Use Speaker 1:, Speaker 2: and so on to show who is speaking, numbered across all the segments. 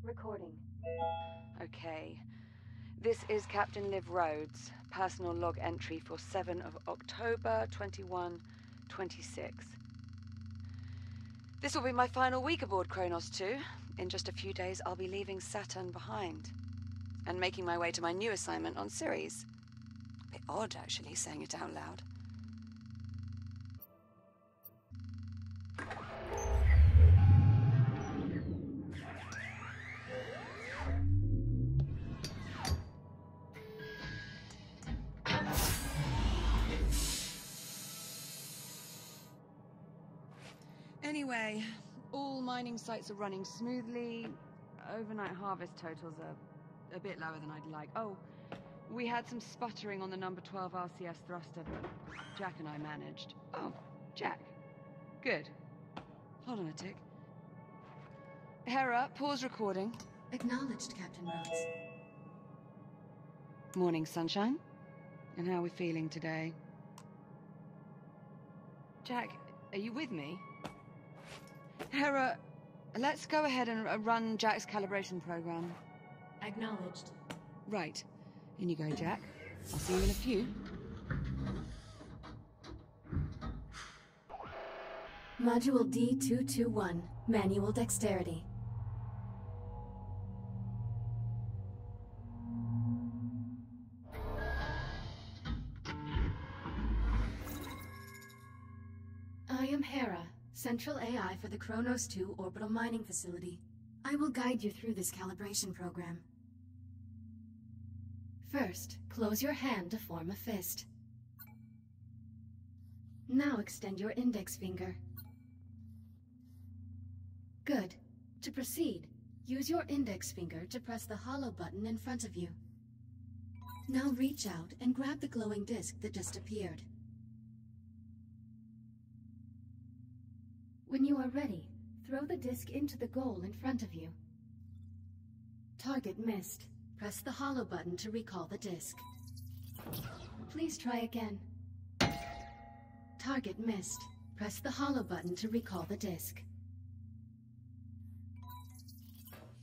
Speaker 1: Recording.
Speaker 2: Okay. This is Captain Liv Rhodes, personal log entry for 7 of October 2126. This will be my final week aboard Kronos 2. In just a few days, I'll be leaving Saturn behind and making my way to my new assignment on Ceres. A bit odd, actually, saying it out loud. Anyway, all mining sites are running smoothly. Overnight harvest totals are a bit lower than I'd like. Oh, we had some sputtering on the number 12 RCS thruster, but Jack and I managed. Oh, Jack. Good. Hold on a tick. Hera, pause recording.
Speaker 1: Acknowledged, Captain Rhodes.
Speaker 2: Morning, sunshine. And how are we feeling today? Jack, are you with me? Hera, let's go ahead and run Jack's calibration program.
Speaker 1: Acknowledged.
Speaker 2: Right. In you go, Jack. I'll see you in a few.
Speaker 1: Module D221. Manual dexterity. I am Hera, Central AI for the Kronos 2 Orbital Mining Facility. I will guide you through this calibration program. First, close your hand to form a fist. Now extend your index finger. Good. To proceed, use your index finger to press the hollow button in front of you. Now reach out and grab the glowing disc that just appeared. When you are ready, throw the disc into the goal in front of you. Target missed. Press the hollow button to recall the disc. Please try again. Target missed. Press the hollow button to recall the disc.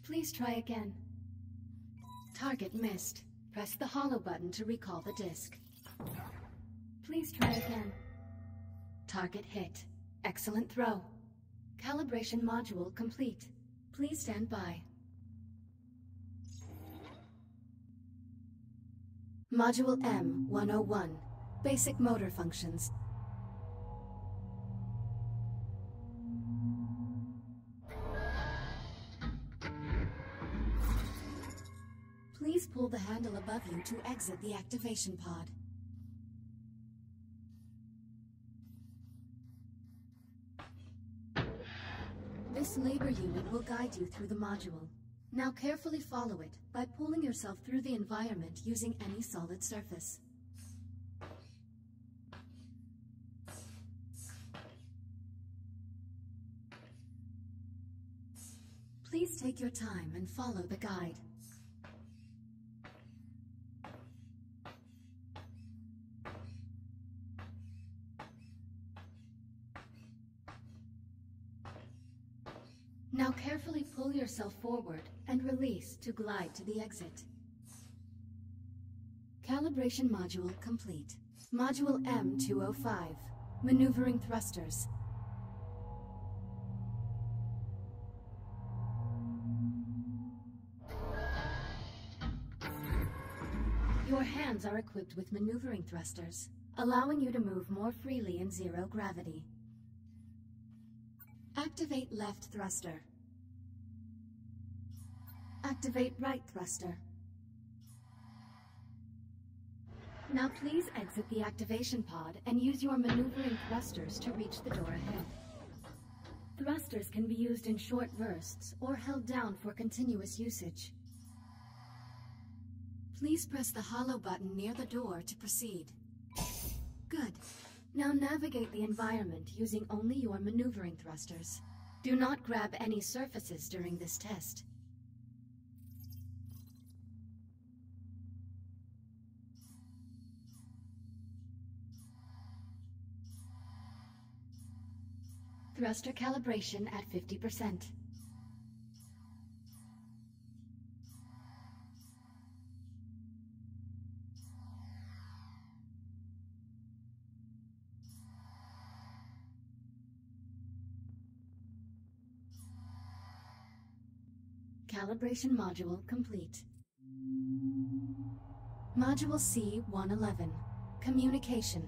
Speaker 1: Please try again. Target missed. Press the hollow button to recall the disc. Please try again. Target hit. Excellent throw. Calibration module complete. Please stand by. Module M-101. Basic motor functions. Please pull the handle above you to exit the activation pod. This labor unit will guide you through the module. Now carefully follow it by pulling yourself through the environment using any solid surface. Please take your time and follow the guide. Now carefully pull yourself forward and release to glide to the exit. Calibration module complete. Module M-205. Maneuvering thrusters. Your hands are equipped with maneuvering thrusters, allowing you to move more freely in zero gravity. Activate left thruster. Activate right thruster. Now please exit the activation pod and use your maneuvering thrusters to reach the door ahead. Thrusters can be used in short bursts or held down for continuous usage. Please press the hollow button near the door to proceed. Good. Now navigate the environment using only your maneuvering thrusters. Do not grab any surfaces during this test. Thruster calibration at 50%. Calibration module complete. Module C-111. Communication.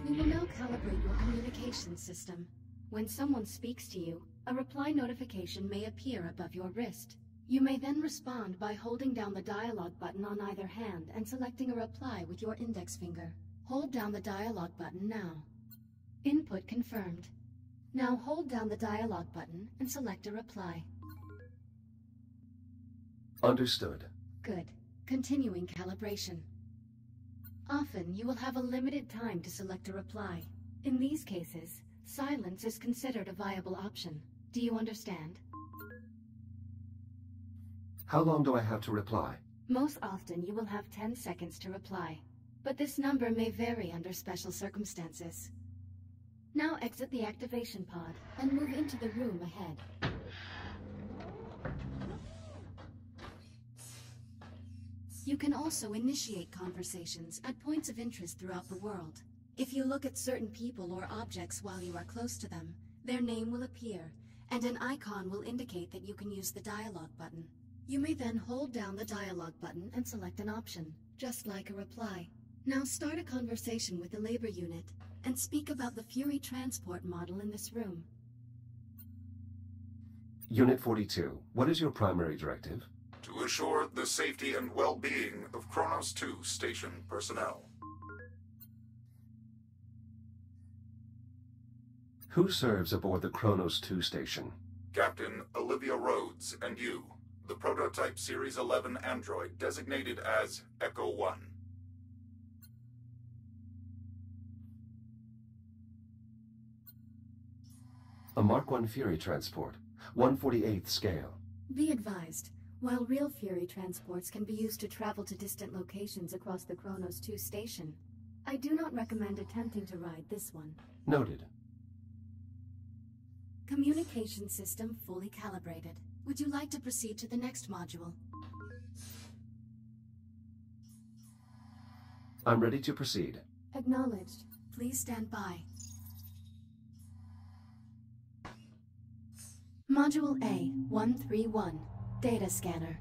Speaker 1: We will now calibrate your communication system. When someone speaks to you, a reply notification may appear above your wrist. You may then respond by holding down the dialogue button on either hand and selecting a reply with your index finger. Hold down the dialogue button now. Input confirmed. Now hold down the dialogue button and select a reply.
Speaker 3: Understood.
Speaker 1: Good. Continuing calibration. Often, you will have a limited time to select a reply. In these cases, silence is considered a viable option. Do you understand?
Speaker 3: How long do I have to reply?
Speaker 1: Most often, you will have 10 seconds to reply, but this number may vary under special circumstances. Now exit the activation pod and move into the room ahead. You can also initiate conversations at points of interest throughout the world. If you look at certain people or objects while you are close to them, their name will appear, and an icon will indicate that you can use the dialogue button. You may then hold down the dialogue button and select an option, just like a reply. Now start a conversation with the labor unit, and speak about the Fury transport model in this room.
Speaker 3: Unit 42, what is your primary directive?
Speaker 4: To assure the safety and well-being of Kronos 2 station personnel.
Speaker 3: Who serves aboard the Kronos 2 station?
Speaker 4: Captain Olivia Rhodes and you, the prototype Series 11 android designated as Echo 1.
Speaker 3: A Mark 1 Fury transport, 1/48th scale.
Speaker 1: Be advised, while real Fury transports can be used to travel to distant locations across the Kronos 2 station, I do not recommend attempting to ride this one.
Speaker 3: Noted.
Speaker 1: Communication system fully calibrated. Would you like to proceed to the next module?
Speaker 3: I'm ready to proceed.
Speaker 1: Acknowledged. Please stand by. Module A-131. Data scanner.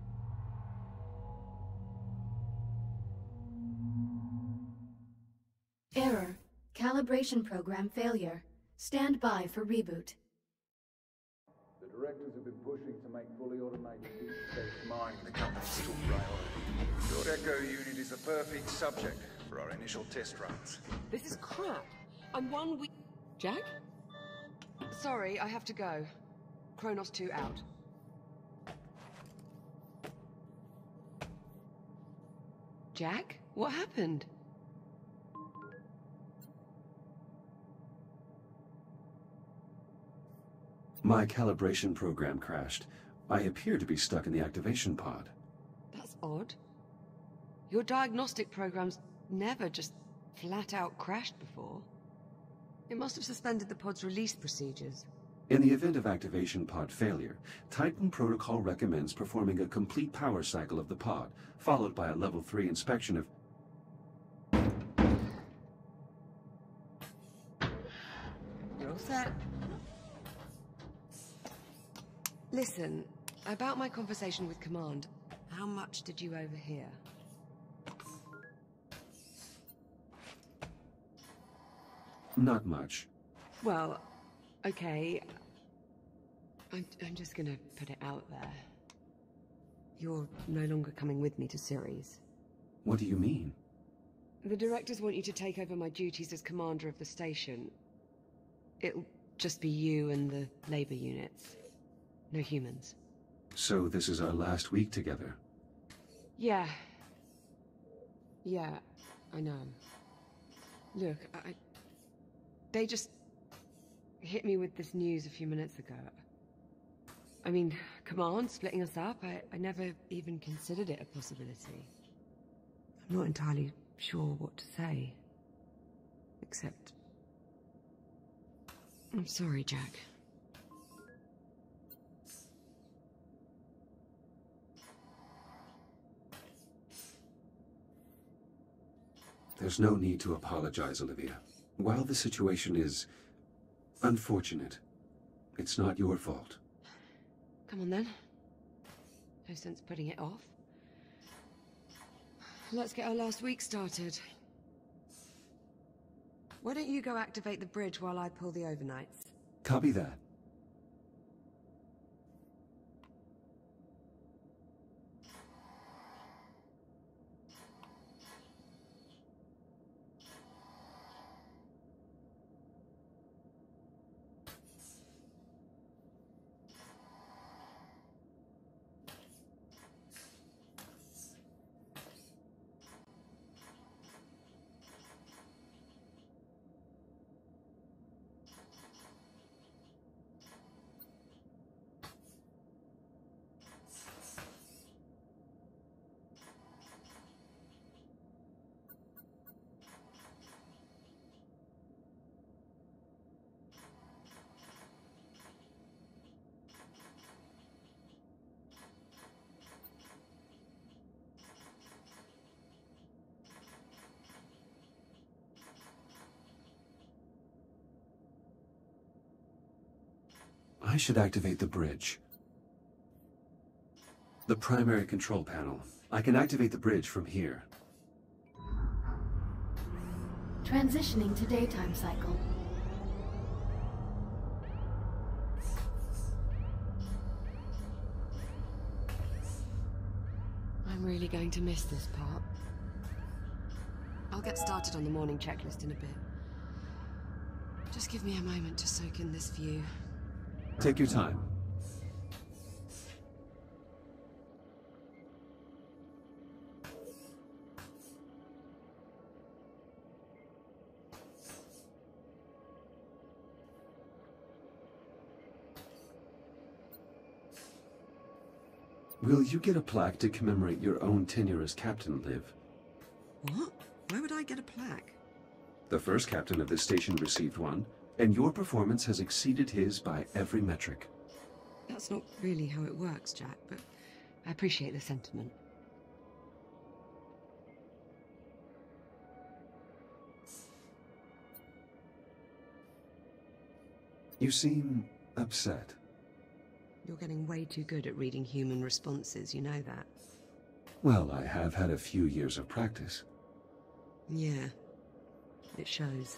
Speaker 1: Error. Calibration program failure. Stand by for reboot.
Speaker 5: The directors have been pushing to make fully automated deep-space mining
Speaker 4: The company's top priority.
Speaker 5: Your Echo unit is a perfect subject for our initial test runs.
Speaker 2: This is crap. I'm 1 week... Jack? Sorry, I have to go. Kronos 2 out. Jack? What happened?
Speaker 6: My calibration program crashed. I appear to be stuck in the activation pod.
Speaker 2: That's odd. Your diagnostic programs never just flat out crashed before. It must have suspended the pod's release procedures.
Speaker 6: In the event of activation pod failure, Titan Protocol recommends performing a complete power cycle of the pod, followed by a level 3 inspection of...
Speaker 2: You're all set. Listen, about my conversation with Command, how much did you overhear?
Speaker 6: Not much.
Speaker 2: Well, okay. I'm just gonna put it out there. You're no longer coming with me to Ceres.
Speaker 6: What do you mean?
Speaker 2: The directors want you to take over my duties as commander of the station. It'll just be you and the labor units. No humans.
Speaker 6: So this is our last week together.
Speaker 2: Yeah. Yeah, I know. Look, they just hit me with this news a few minutes ago. I mean, Command splitting us up, I never even considered it a possibility. I'm not entirely sure what to say. Except... I'm sorry, Jack.
Speaker 6: There's no need to apologize, Olivia. While the situation is Unfortunate. It's not your fault.
Speaker 2: Come on then. No sense putting it off. Let's get our last week started. Why don't you go activate the bridge while I pull the overnights?
Speaker 6: Copy that. I should activate the bridge. The primary control panel. I can activate the bridge from here.
Speaker 1: Transitioning to daytime cycle.
Speaker 2: I'm really going to miss this part. I'll get started on the morning checklist in a bit. Just give me a moment to soak in this view.
Speaker 6: Take your time. Will you get a plaque to commemorate your own tenure as captain, Liv?
Speaker 2: What? Why would I get a plaque?
Speaker 6: The first captain of this station received one, and your performance has exceeded his by every metric.
Speaker 2: That's not really how it works, Jack, but I appreciate the sentiment.
Speaker 6: You seem upset.
Speaker 2: You're getting way too good at reading human responses, you know that.
Speaker 6: Well, I have had a few years of practice.
Speaker 2: Yeah, it shows.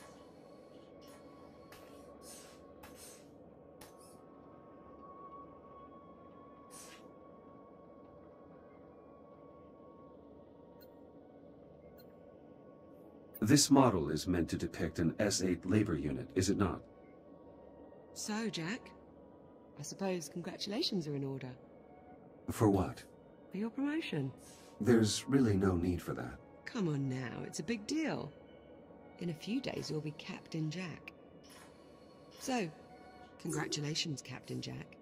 Speaker 6: This model is meant to depict an S8 labor unit, is it not?
Speaker 2: So, Jack, I suppose congratulations are in order.
Speaker 6: For what?
Speaker 2: For your promotion.
Speaker 6: There's really no need for that.
Speaker 2: Come on now, it's a big deal. In a few days you'll be Captain Jack. So, congratulations, Captain Jack.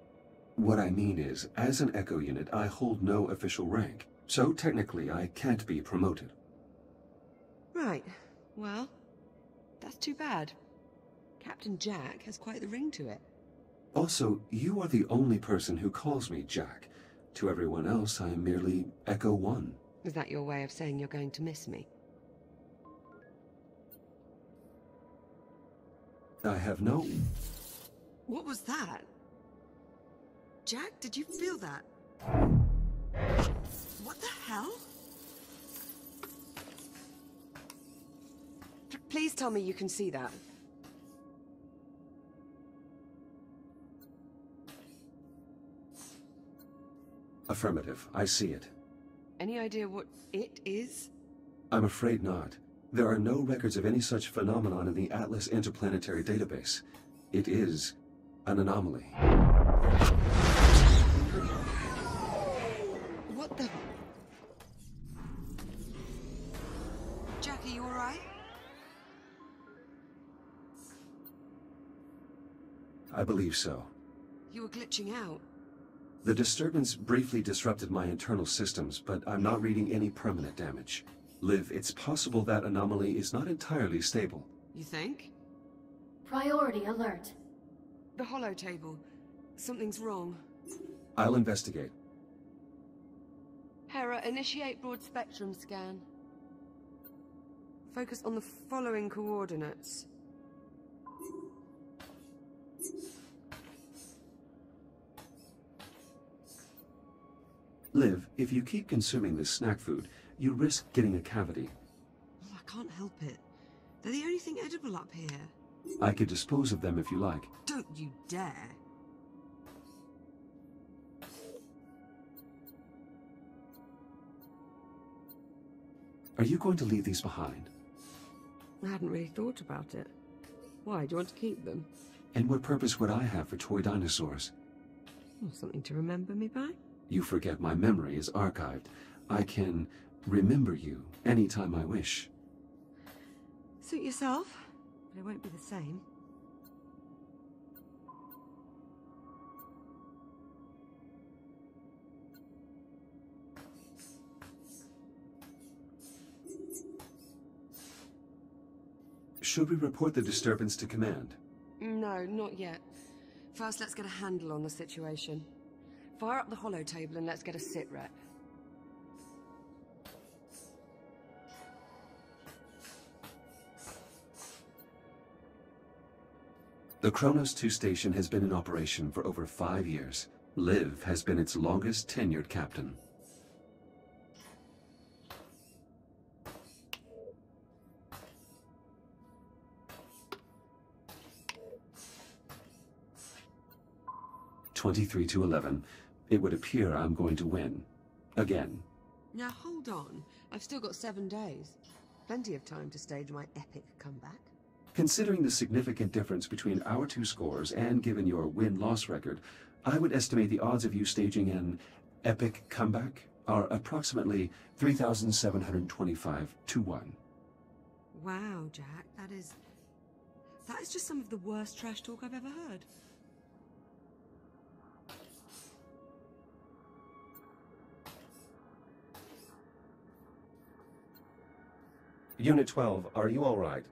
Speaker 6: What I mean is, as an Echo unit, I hold no official rank, so technically I can't be promoted.
Speaker 2: Right. Well, that's too bad. Captain Jack has quite the ring to it.
Speaker 6: Also, you are the only person who calls me Jack. To everyone else, I am merely Echo 1.
Speaker 2: Is that your way of saying you're going to miss me?
Speaker 6: I have no...
Speaker 2: What was that? Jack, did you feel that? What the hell? Please tell me you can see that.
Speaker 6: Affirmative. I see it.
Speaker 2: Any idea what it is?
Speaker 6: I'm afraid not. There are no records of any such phenomenon in the Atlas Interplanetary Database. It is an anomaly.
Speaker 2: What the... Jack, are you alright?
Speaker 6: I believe so.
Speaker 2: You were glitching out.
Speaker 6: The disturbance briefly disrupted my internal systems, but I'm not reading any permanent damage. Liv, it's possible that anomaly is not entirely stable.
Speaker 2: You think?
Speaker 1: Priority alert.
Speaker 2: The holo table. Something's wrong.
Speaker 6: I'll investigate.
Speaker 2: Hera, initiate broad spectrum scan. Focus on the following coordinates.
Speaker 6: Liv, if you keep consuming this snack food, you risk getting a cavity.
Speaker 7: Oh, I can't help it. They're the only thing edible up here.
Speaker 6: I could dispose of them if you like.
Speaker 7: Don't you dare.
Speaker 6: Are you going to leave these behind?
Speaker 7: I hadn't really thought about it. Why, do you want to keep them?
Speaker 6: And what purpose would I have for toy dinosaurs?
Speaker 7: Well, something to remember me by?
Speaker 6: You forget my memory is archived. I can remember you anytime I wish.
Speaker 7: Suit yourself, but it won't be the same.
Speaker 6: Should we report the disturbance to command?
Speaker 7: No, not yet. First, let's get a handle on the situation. Fire up the holo table and let's get a sit rep.
Speaker 6: The Kronos 2 station has been in operation for over 5 years. Liv has been its longest tenured captain. (23-11). It would appear I'm going to win. Again.
Speaker 7: Now hold on. I've still got 7 days. Plenty of time to stage my epic comeback.
Speaker 6: Considering the significant difference between our 2 scores and given your win-loss record, I would estimate the odds of you staging an epic comeback are approximately 3,725 to 1.
Speaker 7: Wow, Jack, that is just some of the worst trash talk I've ever heard.
Speaker 3: Unit 12, are you all right?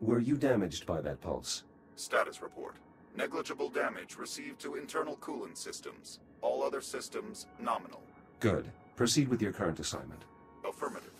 Speaker 3: Were you damaged by that pulse?
Speaker 4: Status report. Negligible damage received to internal coolant systems. All other systems nominal.
Speaker 3: Good. Proceed with your current assignment.
Speaker 4: Affirmative.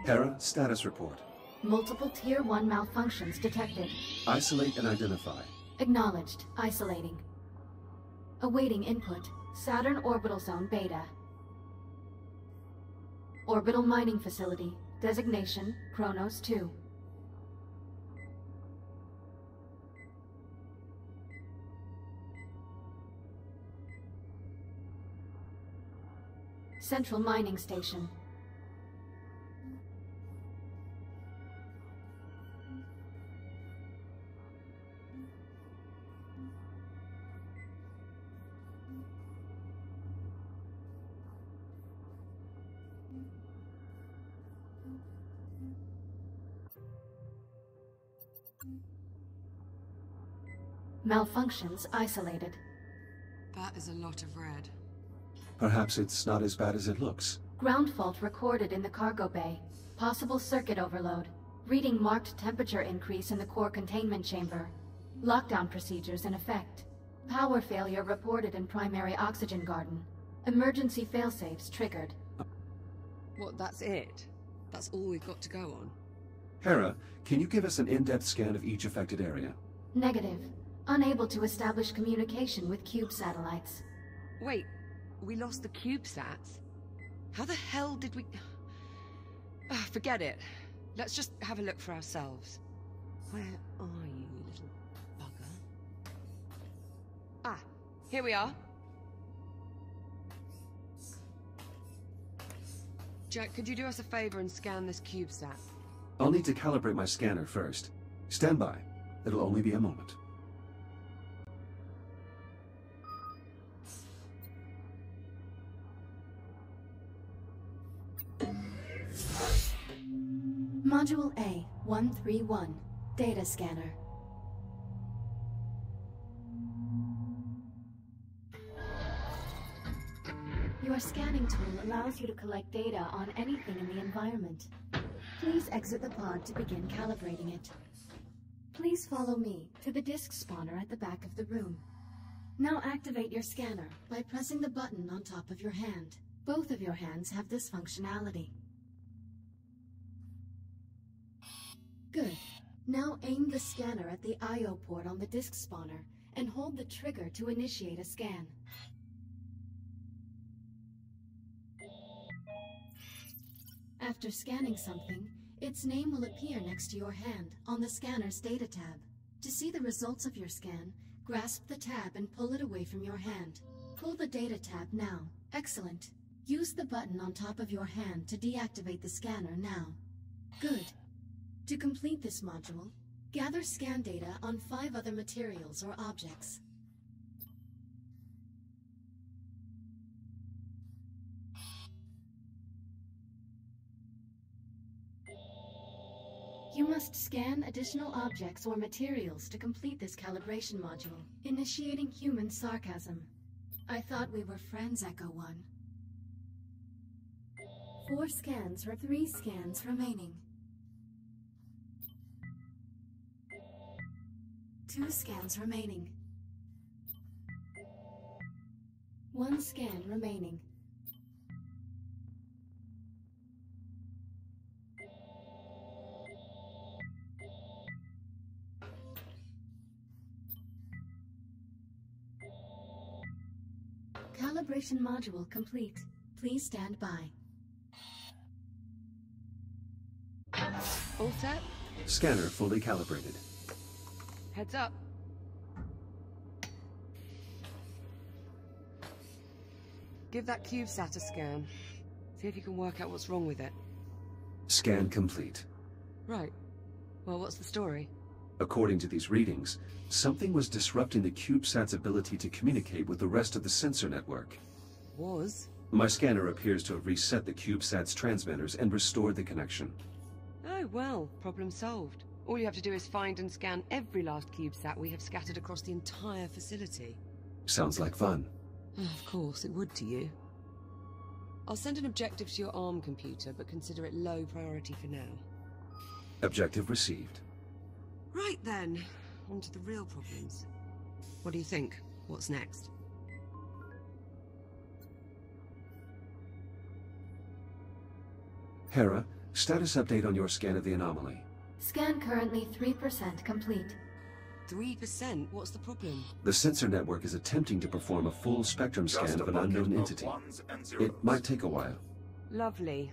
Speaker 6: Hera, status report.
Speaker 1: Multiple Tier 1 malfunctions detected.
Speaker 6: Isolate and identify.
Speaker 1: Acknowledged. Isolating. Awaiting input. Saturn Orbital Zone Beta. Orbital Mining Facility. Designation, Kronos 2. Central Mining Station. Malfunctions isolated.
Speaker 7: That is a lot of red.
Speaker 6: Perhaps it's not as bad as it looks.
Speaker 1: Ground fault recorded in the cargo bay. Possible circuit overload. Reading marked temperature increase in the core containment chamber. Lockdown procedures in effect. Power failure reported in primary oxygen garden. Emergency failsafes triggered.
Speaker 7: What, that's it? That's all we've got to go on?
Speaker 6: Hera, can you give us an in-depth scan of each affected area?
Speaker 1: Negative. Unable to establish communication with cube satellites.
Speaker 7: Wait, we lost the CubeSats? How the hell did we... forget it. Let's just have a look for ourselves. Where are you, little bugger? Ah, here we are. Jack, could you do us a favor and scan this CubeSat?
Speaker 6: I'll need to calibrate my scanner first. Stand by. It'll only be a moment.
Speaker 1: Module A, 131. Data scanner. Your scanning tool allows you to collect data on anything in the environment. Please exit the pod to begin calibrating it. Please follow me to the disk spawner at the back of the room. Now activate your scanner by pressing the button on top of your hand. Both of your hands have this functionality. Good. Now aim the scanner at the I/O port on the disk spawner and hold the trigger to initiate a scan. After scanning something, its name will appear next to your hand on the scanner's data tab. To see the results of your scan, grasp the tab and pull it away from your hand. Pull the data tab now. Excellent. Use the button on top of your hand to deactivate the scanner now. Good. To complete this module, gather scan data on 5 other materials or objects. You must scan additional objects or materials to complete this calibration module. Initiating human sarcasm. I thought we were friends, Echo 1. 4 scans for 3 scans remaining. 2 scans remaining. 1 scan remaining. Calibration module complete. Please stand by.
Speaker 7: All set?
Speaker 6: Scanner fully calibrated.
Speaker 7: Heads up. Give that CubeSat a scan. See if you can work out what's wrong with it.
Speaker 6: Scan complete.
Speaker 7: Right. Well, what's the story?
Speaker 6: According to these readings, something was disrupting the CubeSat's ability to communicate with the rest of the sensor network.
Speaker 7: Was?
Speaker 6: My scanner appears to have reset the CubeSat's transmitters and restored the connection.
Speaker 7: Oh, well, problem solved. All you have to do is find and scan every last CubeSat we have scattered across the entire facility.
Speaker 6: Sounds like fun.
Speaker 7: Of course, it would to you. I'll send an objective to your ARM computer, but consider it low priority for now.
Speaker 6: Objective received.
Speaker 7: Right then, on to the real problems. What do you think? What's next?
Speaker 6: Hera, status update on your scan of the anomaly.
Speaker 1: Scan currently 3% complete.
Speaker 7: 3%? What's the problem?
Speaker 6: The sensor network is attempting to perform a full spectrum scan of an unknown entity. It might take a while.
Speaker 7: Lovely.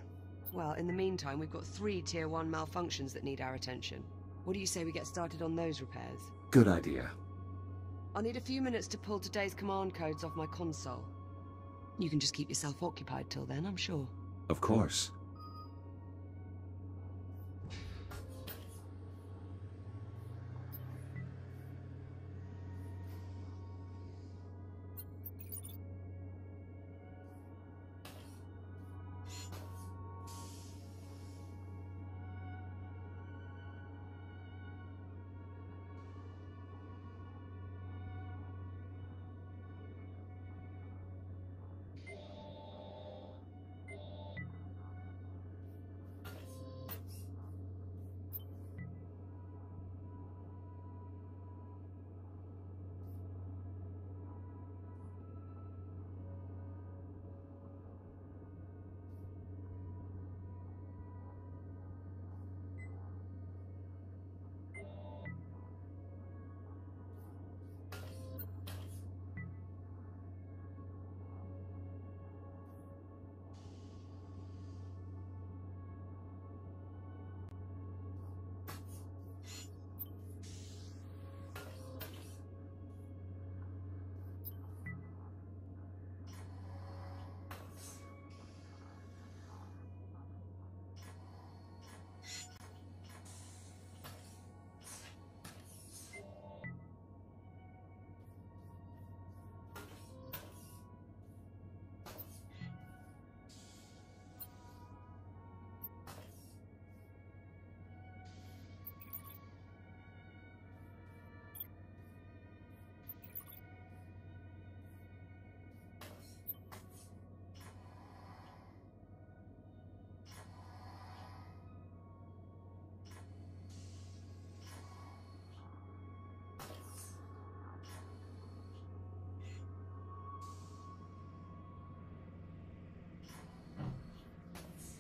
Speaker 7: Well, in the meantime, we've got 3 Tier 1 malfunctions that need our attention. What do you say we get started on those repairs?
Speaker 6: Good idea.
Speaker 7: I'll need a few minutes to pull today's command codes off my console. You can just keep yourself occupied till then, I'm sure.
Speaker 6: Of course.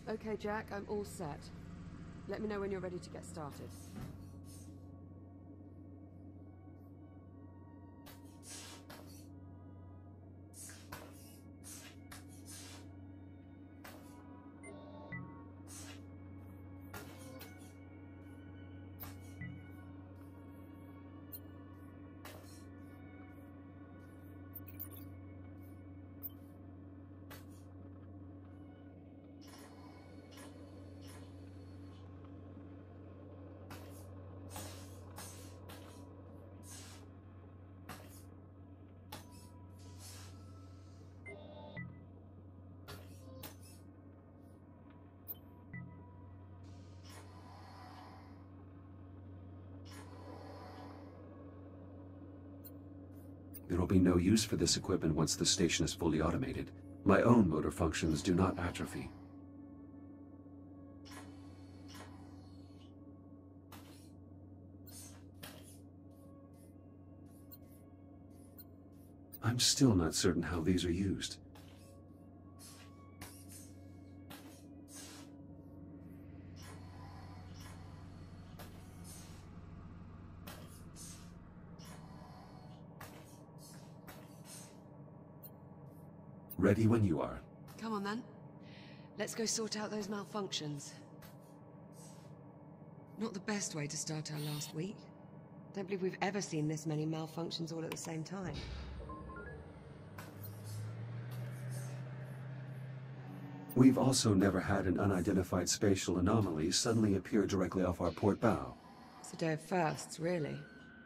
Speaker 7: Okay, Jack, I'm all set. Let me know when you're ready to get started.
Speaker 6: There will be no use for this equipment once the station is fully automated. My own motor functions do not atrophy. I'm still not certain how these are used. Ready when you are.
Speaker 7: Come on, then. Let's go sort out those malfunctions. Not the best way to start our last week. Don't believe we've ever seen this many malfunctions all at the same time.
Speaker 6: We've also never had an unidentified spatial anomaly suddenly appear directly off our port bow.
Speaker 7: It's a day of firsts, really.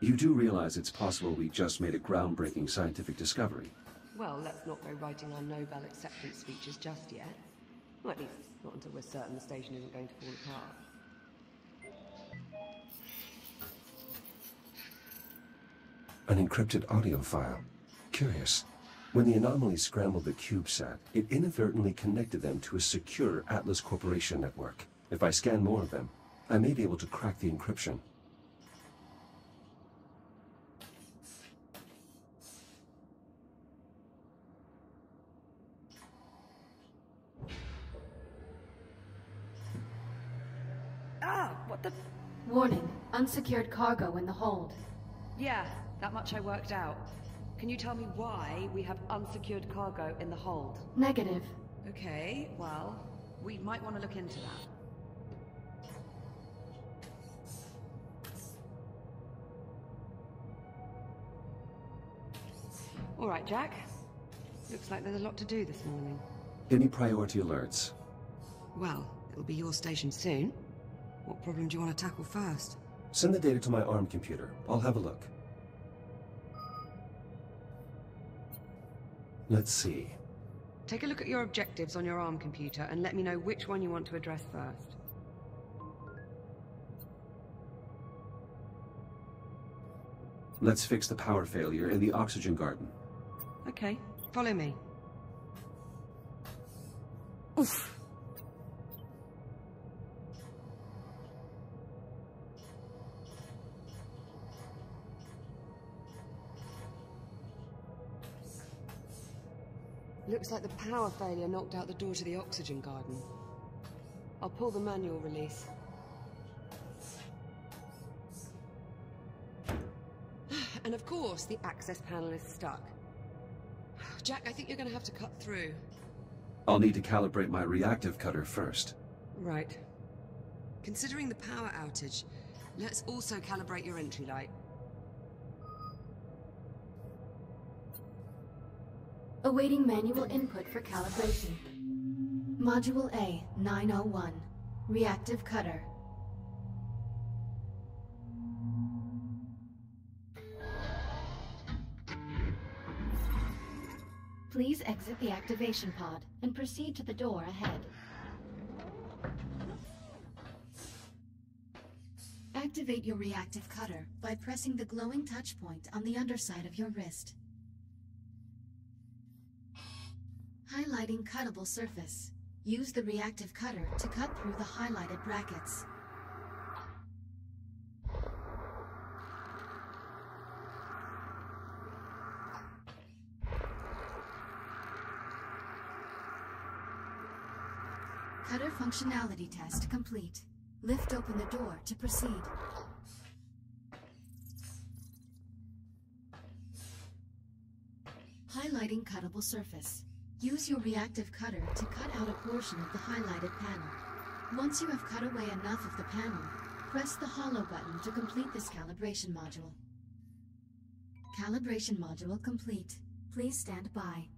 Speaker 6: You do realize it's possible we just made a groundbreaking scientific discovery.
Speaker 7: Well, let's not go writing our Nobel acceptance speeches just yet. Well, at least not until we're certain the station isn't going to fall apart.
Speaker 3: An encrypted audio file. Curious. When the anomaly scrambled the CubeSat, it inadvertently connected them to a secure Atlas Corporation network. If I scan more of them, I may be able to crack the encryption.
Speaker 7: What the...
Speaker 1: Warning, unsecured cargo in the hold.
Speaker 2: Yeah, that much I worked out. Can you tell me why we have unsecured cargo in the hold?
Speaker 1: Negative.
Speaker 2: Okay, well, we might want to look into that. All right, Jack. Looks like there's a lot to do this morning.
Speaker 6: Any priority alerts?
Speaker 7: Well, it'll be your station soon. What problem do you want to tackle first?
Speaker 3: Send the data to my ARM computer. I'll have a look. Let's see.
Speaker 7: Take a look at your objectives on your ARM computer and let me know which one you want to address first.
Speaker 6: Let's fix the power failure in the oxygen garden.
Speaker 7: Okay, follow me. Oof. Looks like the power failure knocked out the door to the oxygen garden. I'll pull the manual release. And of course, the access panel is stuck. Jack, I think you're going to have to cut through.
Speaker 6: I'll need to calibrate my reactive cutter first.
Speaker 7: Right. Considering the power outage, let's also calibrate your entry light.
Speaker 1: Awaiting manual input for calibration. Module A, 901. Reactive cutter. Please exit the activation pod and proceed to the door ahead. Activate your reactive cutter by pressing the glowing touch point on the underside of your wrist. Highlighting cuttable surface. Use the reactive cutter to cut through the highlighted brackets. Cutter functionality test complete. Lift open the door to proceed. Highlighting cuttable surface. Use your reactive cutter to cut out a portion of the highlighted panel. Once you have cut away enough of the panel, press the hollow button to complete this calibration module. Calibration module complete. Please stand by.